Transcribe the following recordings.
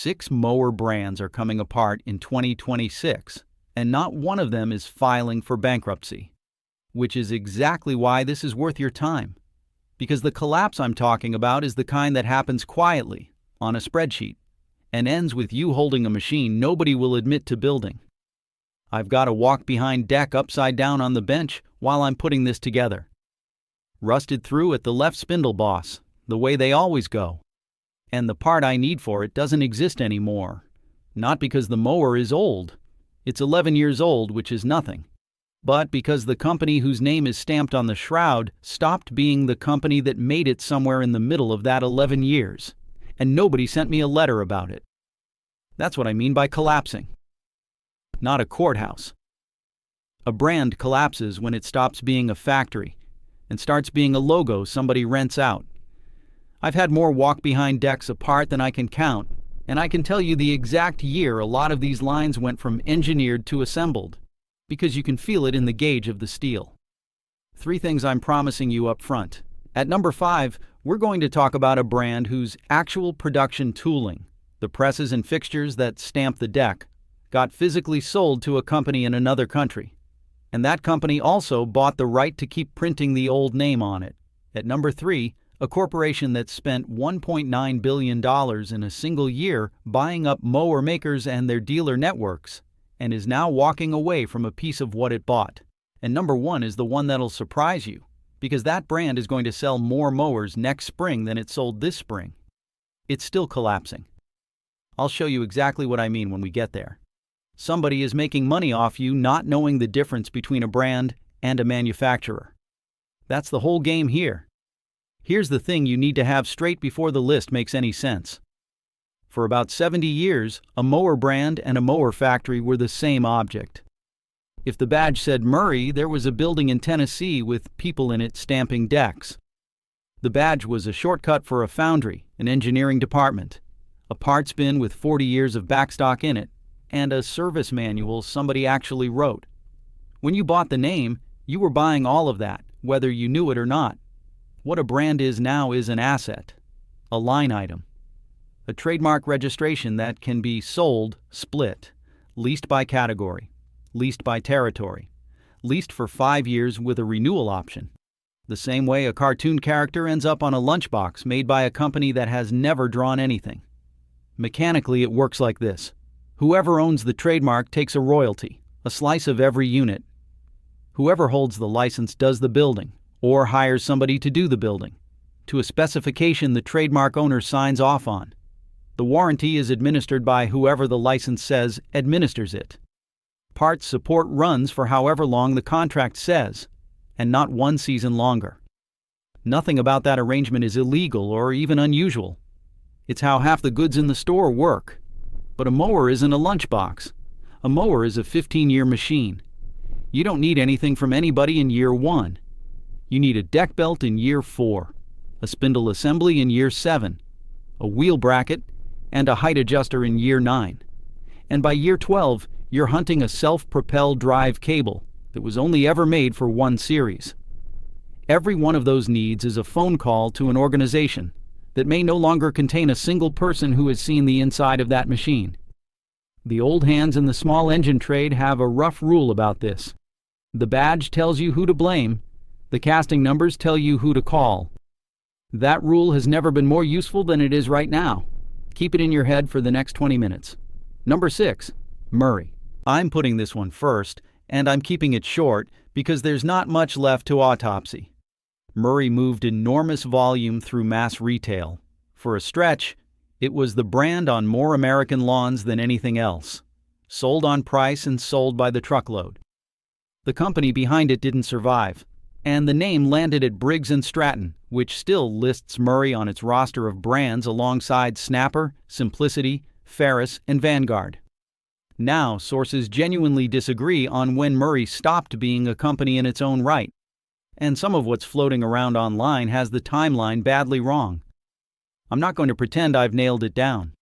6 mower brands are coming apart in 2026, and not one of them is filing for bankruptcy. Which is exactly why this is worth your time. Because the collapse I'm talking about is the kind that happens quietly, on a spreadsheet, and ends with you holding a machine nobody will admit to building. I've got a walk-behind deck upside down on the bench while I'm putting this together. Rusted through at the left spindle boss, the way they always go. And the part I need for it doesn't exist anymore. Not because the mower is old. It's 11 years old, which is nothing. But because the company whose name is stamped on the shroud stopped being the company that made it somewhere in the middle of that 11 years. And nobody sent me a letter about it. That's what I mean by collapsing. Not a courthouse. A brand collapses when it stops being a factory and starts being a logo somebody rents out. I've had more walk-behind decks apart than I can count, and I can tell you the exact year a lot of these lines went from engineered to assembled, because you can feel it in the gauge of the steel. 3 things I'm promising you up front. At number 5, we're going to talk about a brand whose actual production tooling, the presses and fixtures that stamp the deck, got physically sold to a company in another country. And that company also bought the right to keep printing the old name on it. At number 3, a corporation that spent $1.9 billion in a single year buying up mower makers and their dealer networks, and is now walking away from a piece of what it bought. And number 1 is the one that'll surprise you, because that brand is going to sell more mowers next spring than it sold this spring. It's still collapsing. I'll show you exactly what I mean when we get there. Somebody is making money off you not knowing the difference between a brand and a manufacturer. That's the whole game here. Here's the thing you need to have straight before the list makes any sense. For about 70 years, a mower brand and a mower factory were the same object. If the badge said Murray, there was a building in Tennessee with people in it stamping decks. The badge was a shortcut for a foundry, an engineering department, a parts bin with 40 years of backstock in it, and a service manual somebody actually wrote. When you bought the name, you were buying all of that, whether you knew it or not. What a brand is now is an asset, a line item, a trademark registration that can be sold, split, leased by category, leased by territory, leased for 5 years with a renewal option. The same way a cartoon character ends up on a lunchbox made by a company that has never drawn anything. Mechanically, it works like this. Whoever owns the trademark takes a royalty, a slice of every unit. Whoever holds the license does the building, or hires somebody to do the building, to a specification the trademark owner signs off on. The warranty is administered by whoever the license says administers it. Parts support runs for however long the contract says, and not 1 season longer. Nothing about that arrangement is illegal or even unusual. It's how half the goods in the store work. But a mower isn't a lunchbox. A mower is a 15-year machine. You don't need anything from anybody in year 1. You need a deck belt in year 4, a spindle assembly in year 7, a wheel bracket, and a height adjuster in year 9. And by year 12, you're hunting a self-propelled drive cable that was only ever made for 1 series. Every one of those needs is a phone call to an organization that may no longer contain a single person who has seen the inside of that machine. The old hands in the small engine trade have a rough rule about this. The badge tells you who to blame. The casting numbers tell you who to call. That rule has never been more useful than it is right now. Keep it in your head for the next 20 minutes. Number 6, Murray. I'm putting this one first, and I'm keeping it short because there's not much left to autopsy. Murray moved enormous volume through mass retail. For a stretch, it was the brand on more American lawns than anything else. Sold on price and sold by the truckload. The company behind it didn't survive, and the name landed at Briggs & Stratton, which still lists Murray on its roster of brands alongside Snapper, Simplicity, Ferris, and Vanguard. Now, sources genuinely disagree on when Murray stopped being a company in its own right. And some of what's floating around online has the timeline badly wrong. I'm not going to pretend I've nailed it down.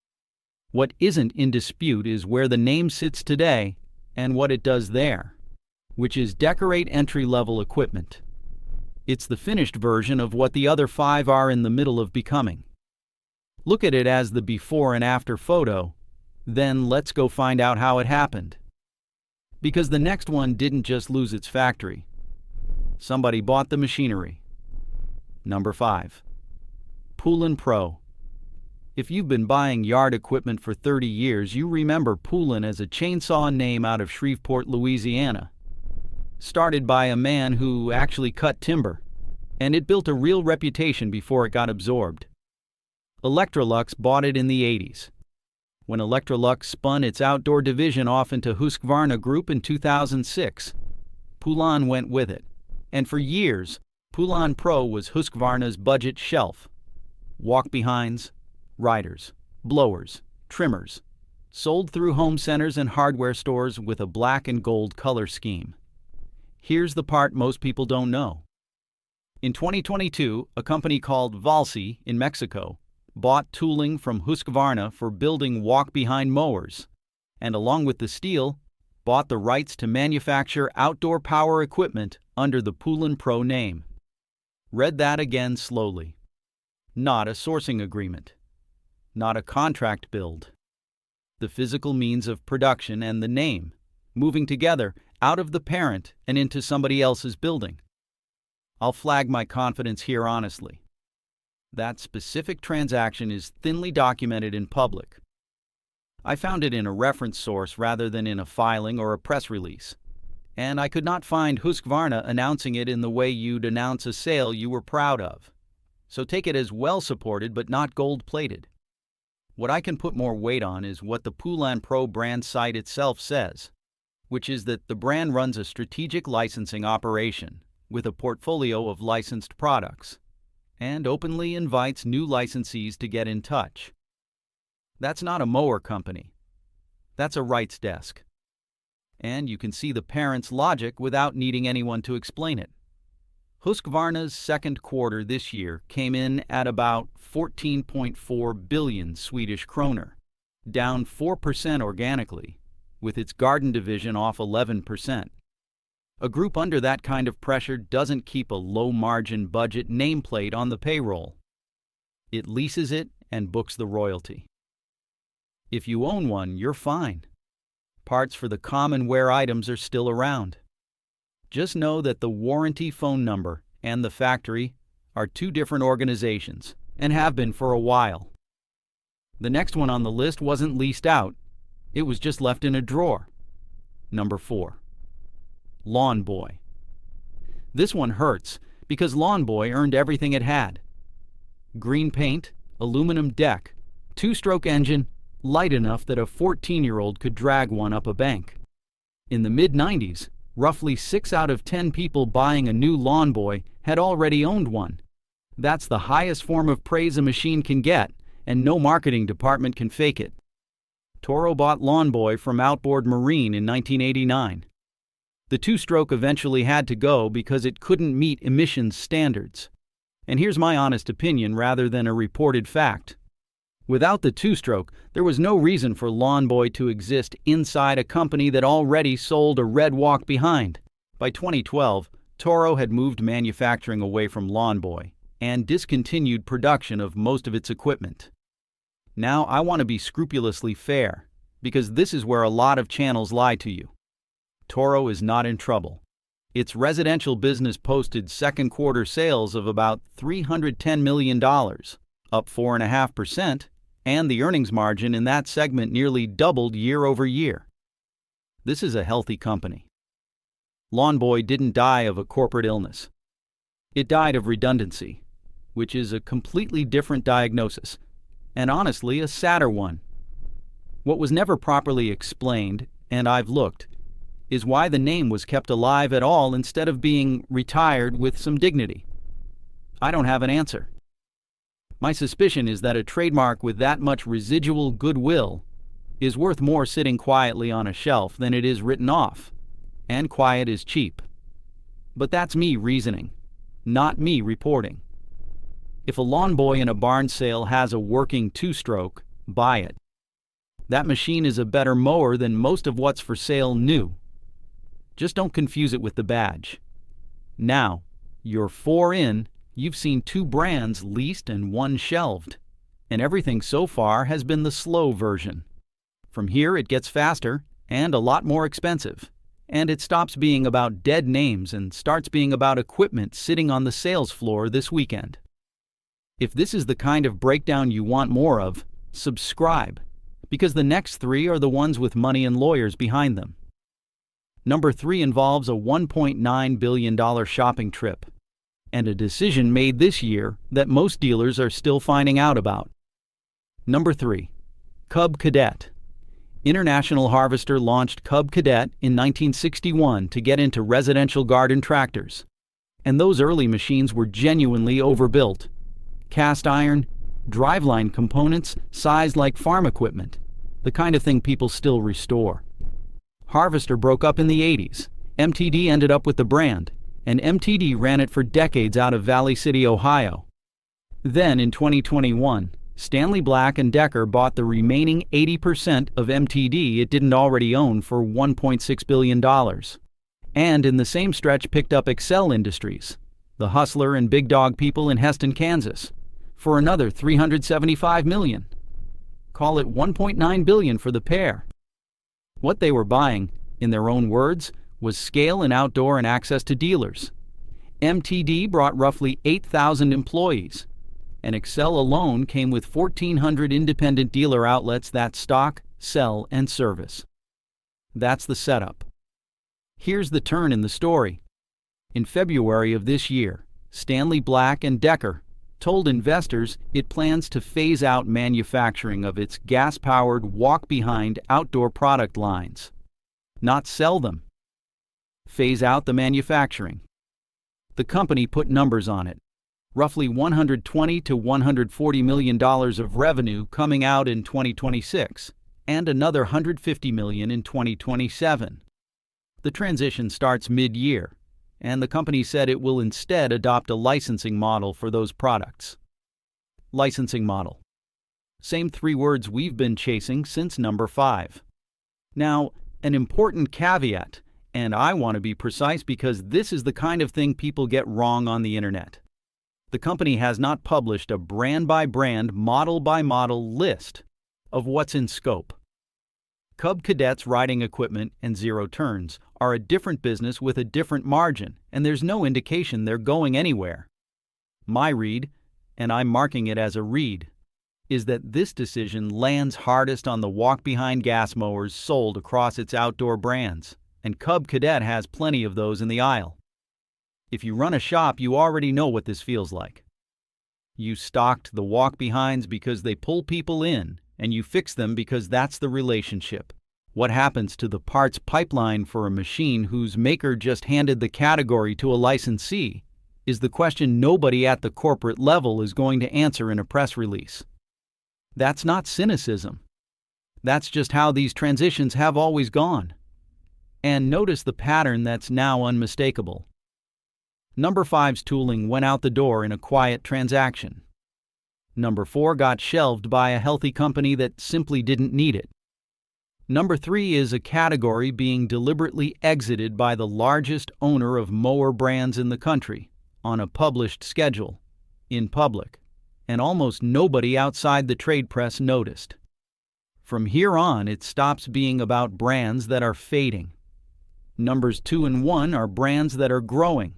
What isn't in dispute is where the name sits today and what it does there, which is decorate entry-level equipment. It's the finished version of what the other 5 are in the middle of becoming. Look at it as the before and after photo, then let's go find out how it happened. Because the next one didn't just lose its factory. Somebody bought the machinery. Number 5. Poulan Pro. If you've been buying yard equipment for 30 years, you remember Poulan as a chainsaw name out of Shreveport, Louisiana. Started by a man who actually cut timber, and it built a real reputation before it got absorbed. Electrolux bought it in the 80s. When Electrolux spun its outdoor division off into Husqvarna Group in 2006, Poulan went with it. And for years, Poulan Pro was Husqvarna's budget shelf. Walk-behinds, riders, blowers, trimmers, sold through home centers and hardware stores with a black and gold color scheme. Here's the part most people don't know. In 2022, a company called Valsi in Mexico bought tooling from Husqvarna for building walk-behind mowers, and along with the steel, bought the rights to manufacture outdoor power equipment under the Poulan Pro name. Read that again slowly. Not a sourcing agreement. Not a contract build. The physical means of production and the name, moving together out of the parent and into somebody else's building. I'll flag my confidence here honestly. That specific transaction is thinly documented in public. I found it in a reference source rather than in a filing or a press release. And I could not find Husqvarna announcing it in the way you'd announce a sale you were proud of. So take it as well supported but not gold-plated. What I can put more weight on is what the Poulan Pro brand site itself says, which is that the brand runs a strategic licensing operation with a portfolio of licensed products and openly invites new licensees to get in touch. That's not a mower company. That's a rights desk. And you can see the parent's logic without needing anyone to explain it. Husqvarna's second quarter this year came in at about 14.4 billion Swedish kroner, down 4% organically, with its garden division off 11%. A group under that kind of pressure doesn't keep a low-margin budget nameplate on the payroll. It leases it and books the royalty. If you own one, you're fine. Parts for the common wear items are still around. Just know that the warranty phone number and the factory are two different organizations and have been for a while. The next one on the list wasn't leased out. It was just left in a drawer. Number 4. Lawn Boy. This one hurts because Lawn Boy earned everything it had. Green paint, aluminum deck, 2-stroke engine, light enough that a 14-year-old could drag one up a bank. In the mid-90s, roughly 6 out of 10 people buying a new Lawn Boy had already owned one. That's the highest form of praise a machine can get, and no marketing department can fake it. Toro bought Lawn Boy from Outboard Marine in 1989. The 2-stroke eventually had to go because it couldn't meet emissions standards. And here's my honest opinion rather than a reported fact. Without the 2-stroke, there was no reason for Lawn Boy to exist inside a company that already sold a red walk-behind. By 2012, Toro had moved manufacturing away from Lawn Boy and discontinued production of most of its equipment. Now I want to be scrupulously fair, because this is where a lot of channels lie to you. Toro is not in trouble. Its residential business posted second quarter sales of about $310 million, up 4.5%, and the earnings margin in that segment nearly doubled year over year. This is a healthy company. Lawn Boy didn't die of a corporate illness. It died of redundancy, which is a completely different diagnosis, and honestly a sadder one. What was never properly explained, and I've looked, is why the name was kept alive at all instead of being retired with some dignity. I don't have an answer. My suspicion is that a trademark with that much residual goodwill is worth more sitting quietly on a shelf than it is written off, and quiet is cheap. But that's me reasoning, not me reporting. If a Lawn Boy in a barn sale has a working 2-stroke, buy it. That machine is a better mower than most of what's for sale new. Just don't confuse it with the badge. Now, you're 4 in, you've seen 2 brands leased and 1 shelved. and everything so far has been the slow version. From here it gets faster and a lot more expensive, and it stops being about dead names and starts being about equipment sitting on the sales floor this weekend. If this is the kind of breakdown you want more of, subscribe, because the next 3 are the ones with money and lawyers behind them. Number 3 involves a $1.9 billion shopping trip, and a decision made this year that most dealers are still finding out about. Number 3. Cub Cadet. International Harvester launched Cub Cadet in 1961 to get into residential garden tractors, and those early machines were genuinely overbuilt. Cast iron, driveline components sized like farm equipment, the kind of thing people still restore. Harvester broke up in the 80s. MTD ended up with the brand, and MTD ran it for decades out of Valley City, Ohio. Then, in 2021, Stanley Black & Decker bought the remaining 80% of MTD it didn't already own for $1.6 billion. And in the same stretch picked up Excel Industries, the hustler and big dog people in Heston, Kansas, for another $375 million. Call it $1.9 billion for the pair. What they were buying, in their own words, was scale in outdoor and access to dealers. MTD brought roughly 8,000 employees, and Excel alone came with 1,400 independent dealer outlets that stock, sell, and service. That's the setup. Here's the turn in the story. In February of this year, Stanley Black & Decker told investors it plans to phase out manufacturing of its gas-powered walk-behind outdoor product lines. Not sell them. Phase out the manufacturing. The company put numbers on it. Roughly $120 to $140 million of revenue coming out in 2026, and another $150 million in 2027. The transition starts mid-year, and the company said it will instead adopt a licensing model for those products. Licensing model. Same 3 words we've been chasing since number 5. Now, an important caveat, and I want to be precise because this is the kind of thing people get wrong on the internet. The company has not published a brand-by-brand, model-by-model list of what's in scope. Cub Cadet's riding equipment and zero turns are a different business with a different margin, and there's no indication they're going anywhere. My read, and I'm marking it as a read, is that this decision lands hardest on the walk-behind gas mowers sold across its outdoor brands, and Cub Cadet has plenty of those in the aisle. If you run a shop, you already know what this feels like. You stocked the walk-behinds because they pull people in, and you fix them because that's the relationship. What happens to the parts pipeline for a machine whose maker just handed the category to a licensee is the question nobody at the corporate level is going to answer in a press release. That's not cynicism. That's just how these transitions have always gone. And notice the pattern that's now unmistakable. Number 5's tooling went out the door in a quiet transaction. Number 4 got shelved by a healthy company that simply didn't need it. Number 3 is a category being deliberately exited by the largest owner of mower brands in the country, on a published schedule, in public, and almost nobody outside the trade press noticed. From here on, it stops being about brands that are fading. Numbers 2 and 1 are brands that are growing.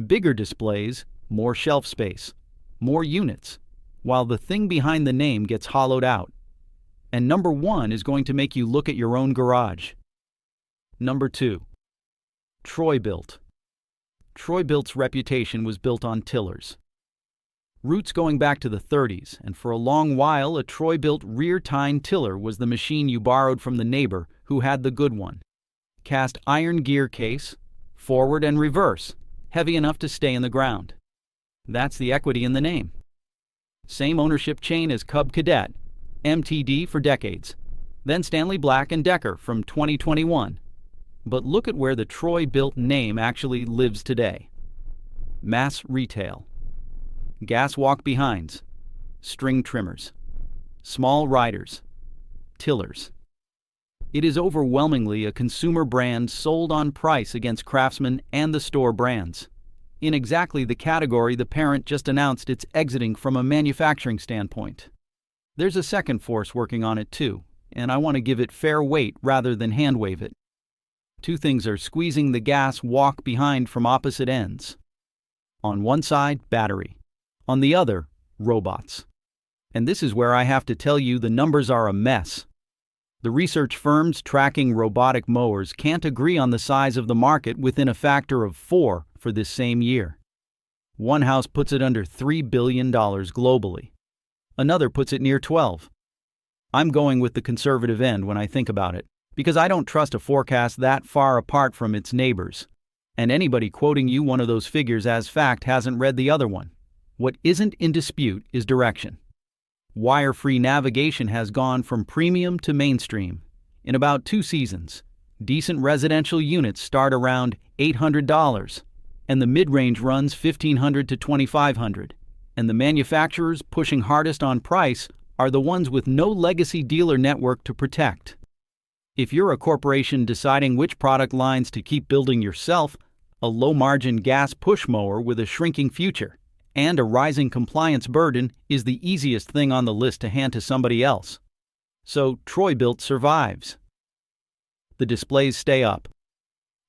Bigger displays, more shelf space, more units, while the thing behind the name gets hollowed out. And number 1 is going to make you look at your own garage. Number 2. Troy-Bilt. Troy-Bilt's reputation was built on tillers. Roots going back to the 30s, and for a long while a Troy-Bilt rear-tine tiller was the machine you borrowed from the neighbor who had the good one. Cast iron gear case, forward and reverse, heavy enough to stay in the ground. That's the equity in the name. Same ownership chain as Cub Cadet, MTD for decades, then Stanley Black & Decker from 2021. But look at where the Troy-Bilt name actually lives today. Mass retail. Gas walk-behinds, string trimmers, small riders, tillers. It is overwhelmingly a consumer brand sold on price against Craftsman and the store brands, in exactly the category the parent just announced it's exiting from a manufacturing standpoint. There's a second force working on it too, and I want to give it fair weight rather than hand-wave it. Two things are squeezing the gas walk behind from opposite ends. On one side, battery. On the other, robots. And this is where I have to tell you the numbers are a mess. The research firms tracking robotic mowers can't agree on the size of the market within a factor of 4 for this same year. One house puts it under $3 billion globally. Another puts it near 12. I'm going with the conservative end when I think about it, because I don't trust a forecast that far apart from its neighbors. And anybody quoting you one of those figures as fact hasn't read the other one. What isn't in dispute is direction. Wire-free navigation has gone from premium to mainstream in about 2 seasons. Decent residential units start around $800, and the mid-range runs $1,500 to $2,500. And the manufacturers pushing hardest on price are the ones with no legacy dealer network to protect. If you're a corporation deciding which product lines to keep building yourself, a low-margin gas push mower with a shrinking future and a rising compliance burden is the easiest thing on the list to hand to somebody else. So Troy-Bilt survives. The displays stay up.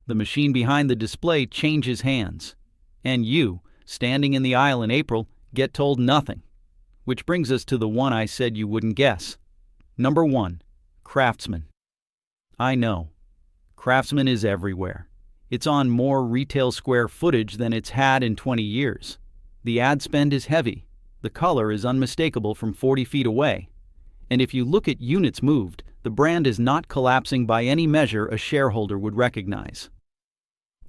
The machine behind the display changes hands. And you, standing in the aisle in April, get told nothing. Which brings us to the one I said you wouldn't guess. Number 1, Craftsman. I know. Craftsman is everywhere. It's on more retail square footage than it's had in 20 years. The ad spend is heavy. The color is unmistakable from 40 feet away. And if you look at units moved, the brand is not collapsing by any measure a shareholder would recognize.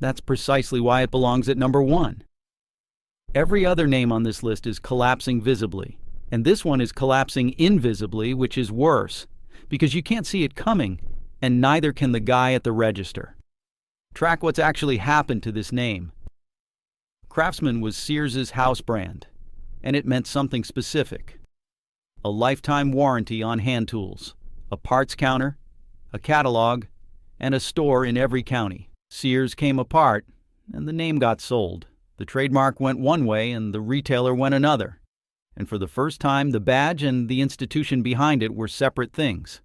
That's precisely why it belongs at number 1. Every other name on this list is collapsing visibly, and this one is collapsing invisibly, which is worse, because you can't see it coming, and neither can the guy at the register. Track what's actually happened to this name. Craftsman was Sears's house brand, and it meant something specific. A lifetime warranty on hand tools, a parts counter, a catalog, and a store in every county. Sears came apart, and the name got sold. The trademark went one way and the retailer went another. And for the first time, the badge and the institution behind it were separate things.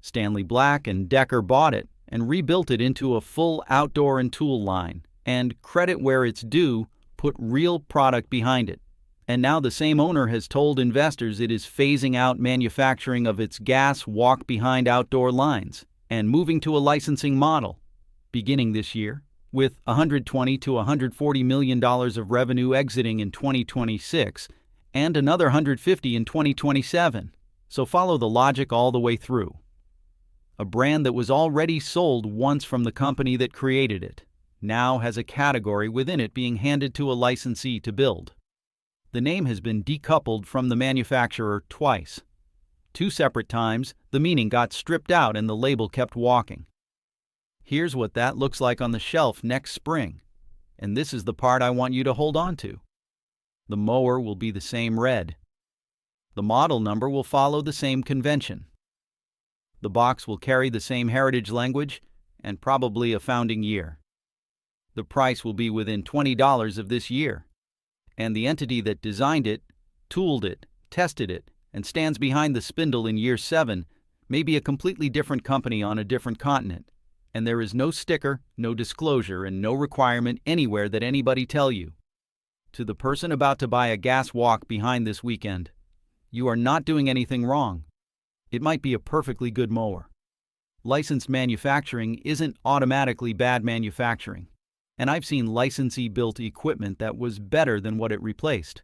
Stanley Black and Decker bought it and rebuilt it into a full outdoor and tool line, and credit where it's due, put real product behind it. And now the same owner has told investors it is phasing out manufacturing of its gas walk-behind outdoor lines and moving to a licensing model, beginning this year, with $120 to $140 million of revenue exiting in 2026 and another $150 in 2027. So follow the logic all the way through. A brand that was already sold once from the company that created it now has a category within it being handed to a licensee to build. The name has been decoupled from the manufacturer twice. 2 separate times, the meaning got stripped out and the label kept walking. Here's what that looks like on the shelf next spring, and this is the part I want you to hold on to. The mower will be the same red. The model number will follow the same convention. The box will carry the same heritage language and probably a founding year. The price will be within $20 of this year. And the entity that designed it, tooled it, tested it, and stands behind the spindle in year 7 may be a completely different company on a different continent. And there is no sticker, no disclosure, and no requirement anywhere that anybody tell you. To the person about to buy a gas walk behind this weekend, you are not doing anything wrong. It might be a perfectly good mower. Licensed manufacturing isn't automatically bad manufacturing, and I've seen licensee-built equipment that was better than what it replaced.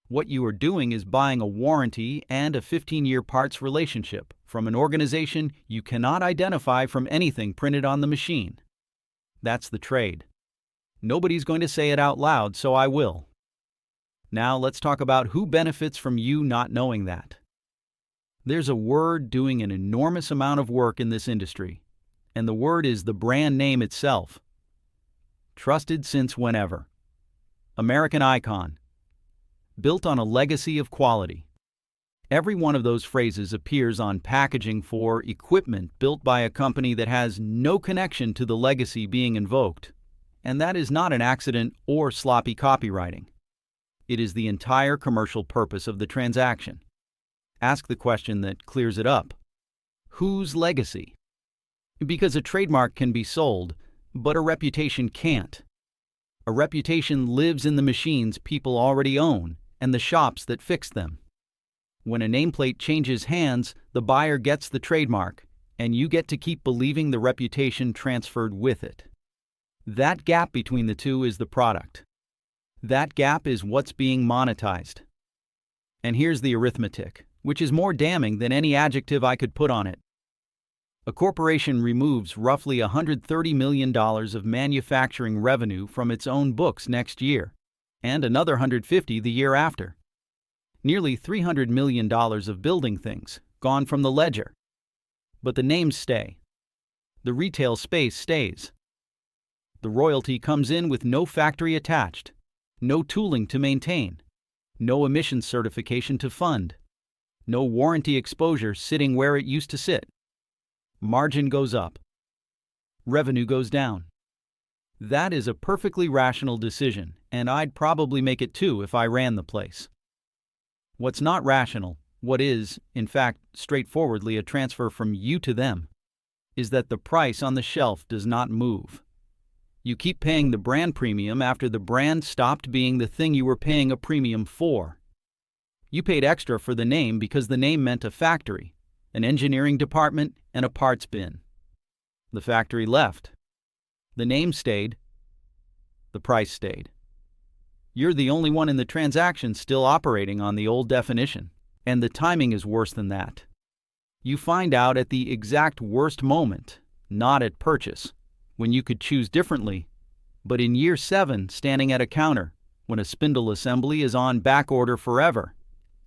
What you are doing is buying a warranty and a 15-year parts relationship from an organization you cannot identify from anything printed on the machine. That's the trade. Nobody's going to say it out loud, so I will. Now let's talk about who benefits from you not knowing that. There's a word doing an enormous amount of work in this industry, and the word is the brand name itself. Trusted since whenever. American icon. Built on a legacy of quality. Every one of those phrases appears on packaging for equipment built by a company that has no connection to the legacy being invoked. And that is not an accident or sloppy copywriting. It is the entire commercial purpose of the transaction. Ask the question that clears it up. Whose legacy? Because a trademark can be sold, but a reputation can't. A reputation lives in the machines people already own and the shops that fix them. When a nameplate changes hands, the buyer gets the trademark, and you get to keep believing the reputation transferred with it. That gap between the two is the product. That gap is what's being monetized. And here's the arithmetic, which is more damning than any adjective I could put on it. A corporation removes roughly $130 million of manufacturing revenue from its own books next year, and another $150 the year after. Nearly $300 million of building things gone from the ledger. But the names stay. The retail space stays. The royalty comes in with no factory attached, no tooling to maintain, no emissions certification to fund, no warranty exposure sitting where it used to sit. Margin goes up. Revenue goes down. That is a perfectly rational decision, and I'd probably make it too if I ran the place. What's not rational, what is, in fact, straightforwardly a transfer from you to them, is that the price on the shelf does not move. You keep paying the brand premium after the brand stopped being the thing you were paying a premium for. You paid extra for the name because the name meant a factory, an engineering department, and a parts bin. The factory left. The name stayed. The price stayed. You're the only one in the transaction still operating on the old definition, and the timing is worse than that. You find out at the exact worst moment, not at purchase, when you could choose differently, but in year 7 standing at a counter, when a spindle assembly is on back order forever,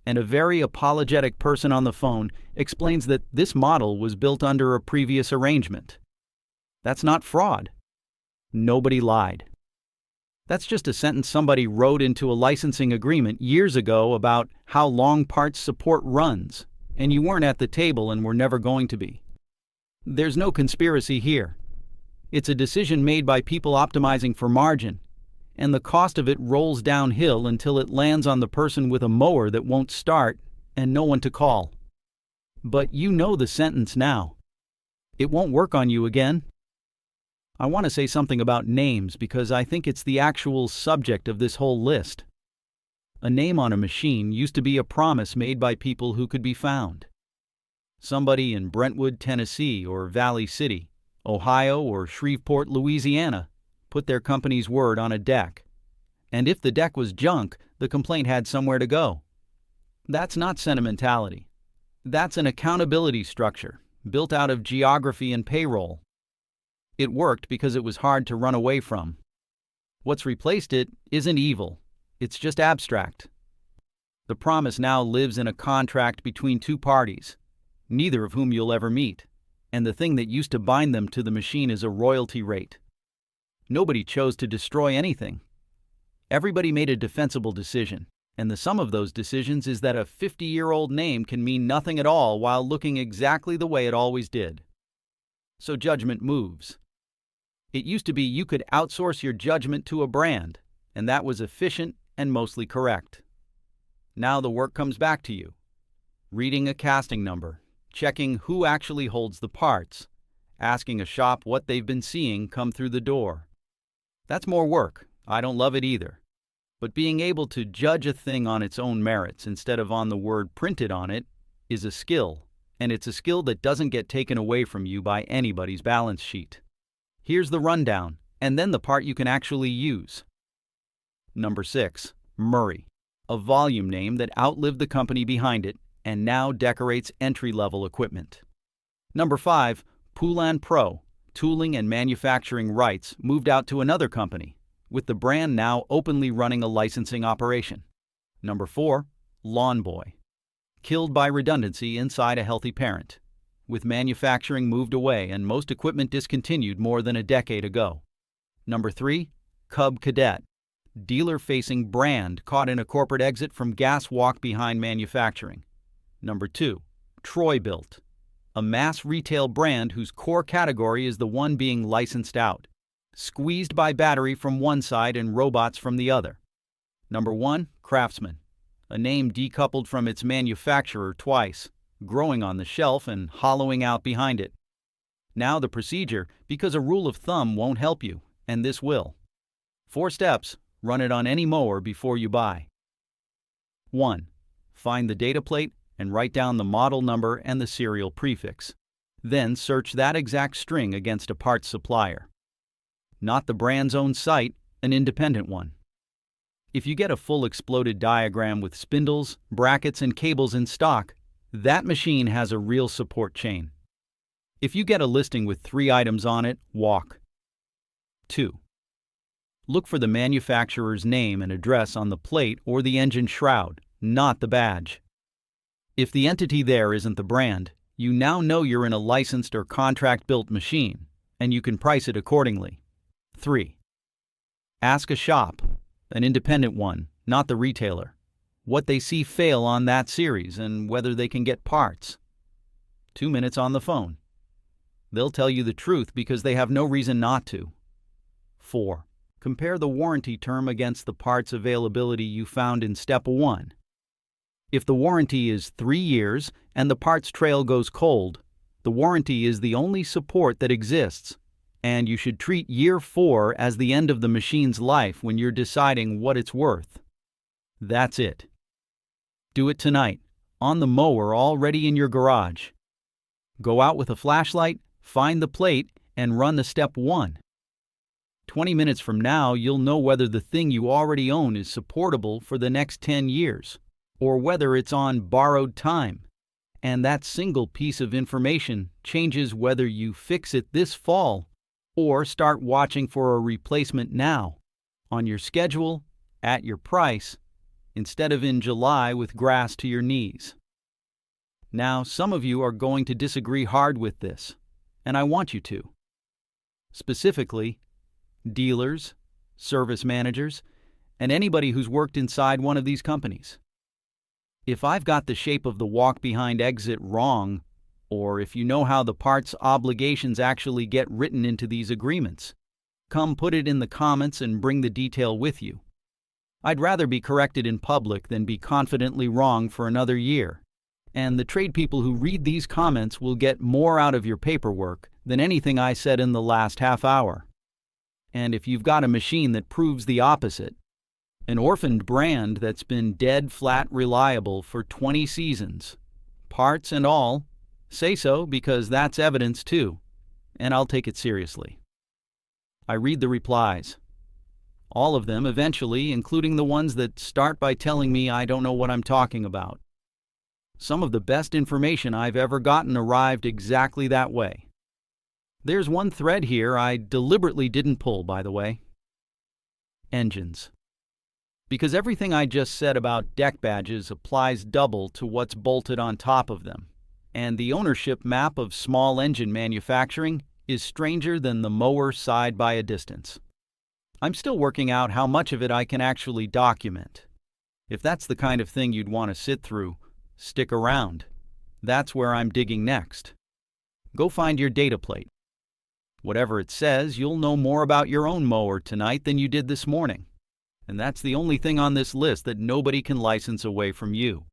and a very apologetic person on the phone explains that this model was built under a previous arrangement. That's not fraud. Nobody lied. That's just a sentence somebody wrote into a licensing agreement years ago about how long parts support runs, and you weren't at the table and were never going to be. There's no conspiracy here. It's a decision made by people optimizing for margin, and the cost of it rolls downhill until it lands on the person with a mower that won't start and no one to call. But you know the sentence now. It won't work on you again. I want to say something about names because I think it's the actual subject of this whole list. A name on a machine used to be a promise made by people who could be found. Somebody in Brentwood, Tennessee, or Valley City, Ohio, or Shreveport, Louisiana, put their company's word on a deck. And if the deck was junk, the complaint had somewhere to go. That's not sentimentality. That's an accountability structure built out of geography and payroll. It worked because it was hard to run away from. What's replaced it isn't evil. It's just abstract. The promise now lives in a contract between two parties, neither of whom you'll ever meet, and the thing that used to bind them to the machine is a royalty rate. Nobody chose to destroy anything. Everybody made a defensible decision, and the sum of those decisions is that a 50-year-old name can mean nothing at all while looking exactly the way it always did. So judgment moves. It used to be you could outsource your judgment to a brand, and that was efficient and mostly correct. Now the work comes back to you. Reading a casting number, checking who actually holds the parts, asking a shop what they've been seeing come through the door. That's more work. I don't love it either. But being able to judge a thing on its own merits instead of on the word printed on it is a skill, and it's a skill that doesn't get taken away from you by anybody's balance sheet. Here's the rundown, and then the part you can actually use. Number 6, Murray, a volume name that outlived the company behind it and now decorates entry-level equipment. Number 5, Poulan Pro, tooling and manufacturing rights moved out to another company, with the brand now openly running a licensing operation. Number 4, Lawn Boy, killed by redundancy inside a healthy parent, with manufacturing moved away and most equipment discontinued more than a decade ago. Number 3, Cub Cadet, dealer-facing brand caught in a corporate exit from gas walk-behind manufacturing. Number 2, Troy-Bilt, a mass retail brand whose core category is the one being licensed out, squeezed by battery from one side and robots from the other. Number 1, Craftsman, a name decoupled from its manufacturer twice, growing on the shelf and hollowing out behind it. Now the procedure, because a rule of thumb won't help you, and this will. 4 steps, run it on any mower before you buy. 1. Find the data plate and write down the model number and the serial prefix. Then search that exact string against a parts supplier. Not the brand's own site, an independent one. If you get a full exploded diagram with spindles, brackets, and cables in stock, that machine has a real support chain. If you get a listing with 3 items on it, walk. 2. Look for the manufacturer's name and address on the plate or the engine shroud, not the badge. If the entity there isn't the brand, you now know you're in a licensed or contract-built machine, and you can price it accordingly. 3. Ask a shop, an independent one, not the retailer, what they see fail on that series and whether they can get parts. 2 minutes on the phone. They'll tell you the truth because they have no reason not to. 4. Compare the warranty term against the parts availability you found in Step 1. If the warranty is 3 years and the parts trail goes cold, the warranty is the only support that exists, and you should treat year 4 as the end of the machine's life when you're deciding what it's worth. That's it. Do it tonight, on the mower already in your garage. Go out with a flashlight, find the plate, and run the Step 1. 20 minutes from now, you'll know whether the thing you already own is supportable for the next 10 years, or whether it's on borrowed time. And that single piece of information changes whether you fix it this fall or start watching for a replacement now, on your schedule, at your price, instead of in July with grass to your knees. Now, some of you are going to disagree hard with this, and I want you to. Specifically, dealers, service managers, and anybody who's worked inside one of these companies. If I've got the shape of the walk-behind exit wrong, or if you know how the parts obligations actually get written into these agreements, come put it in the comments and bring the detail with you. I'd rather be corrected in public than be confidently wrong for another year. And the trade people who read these comments will get more out of your paperwork than anything I said in the last half hour. And if you've got a machine that proves the opposite, an orphaned brand that's been dead flat reliable for 20 seasons, parts and all, say so because that's evidence too, and I'll take it seriously. I read the replies. All of them eventually, including the ones that start by telling me I don't know what I'm talking about. Some of the best information I've ever gotten arrived exactly that way. There's one thread here I deliberately didn't pull, by the way. Engines. Because everything I just said about deck badges applies double to what's bolted on top of them, and the ownership map of small engine manufacturing is stranger than the mower side by a distance. I'm still working out how much of it I can actually document. If that's the kind of thing you'd want to sit through, stick around. That's where I'm digging next. Go find your data plate. Whatever it says, you'll know more about your own mower tonight than you did this morning. And that's the only thing on this list that nobody can license away from you.